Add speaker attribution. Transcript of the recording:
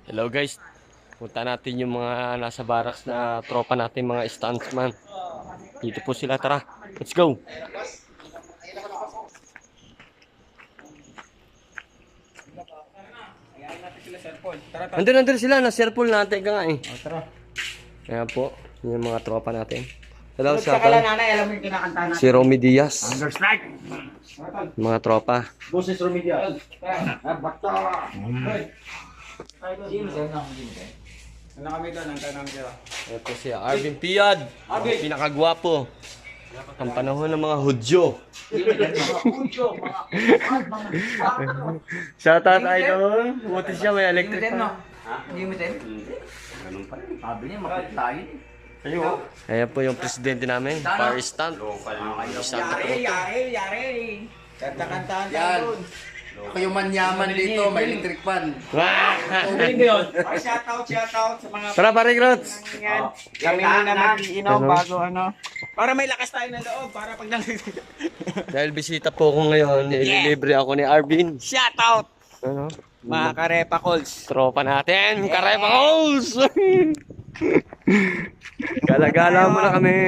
Speaker 1: Hello guys, punta natin yung mga nasa barracks na tropa natin, mga stuntsman. Dito po sila, tara, let's go. Nandun sila, nasa airpool natin ka nga eh.
Speaker 2: Tara.
Speaker 1: Ayan po, yung mga tropa natin. Hello,
Speaker 2: Sa kala nanay, alam mo yung kinakanta natin.
Speaker 1: si Romy Diaz,
Speaker 2: Hunger strike!
Speaker 1: mga tropa.
Speaker 2: Boses Romedia. Bakta! Ano kami doon? Ang tanong siya.
Speaker 1: Ayan po siya, Arvin Piad, ang pinakagwapo. Ang panahon ng mga Hudyo. Shoutout idol. Buti siya, may electric pa.
Speaker 2: Hindi mo din? Ganun pa rin. Sabi niya, makit tayo.
Speaker 1: Ayan po yung presidente namin, Power Stunt.
Speaker 2: Yari! Kanta-kantahan tayo
Speaker 3: Yan.
Speaker 2: doon.
Speaker 3: Ako yung manyaman dito, may electric fan.
Speaker 2: Shoutout sa mga
Speaker 1: Tara pare Grots.
Speaker 2: yan. Kami muna mag-iinom bago ano. Para may lakas tayo ng loob. Para pag
Speaker 1: Dahil bisita po ko ngayon, ililibre ako ni Arvin.
Speaker 2: Shoutout!
Speaker 1: Ano?
Speaker 2: Mga karepa calls.
Speaker 1: Tropa natin, Karepa Calls! Gala-gala mo na kami.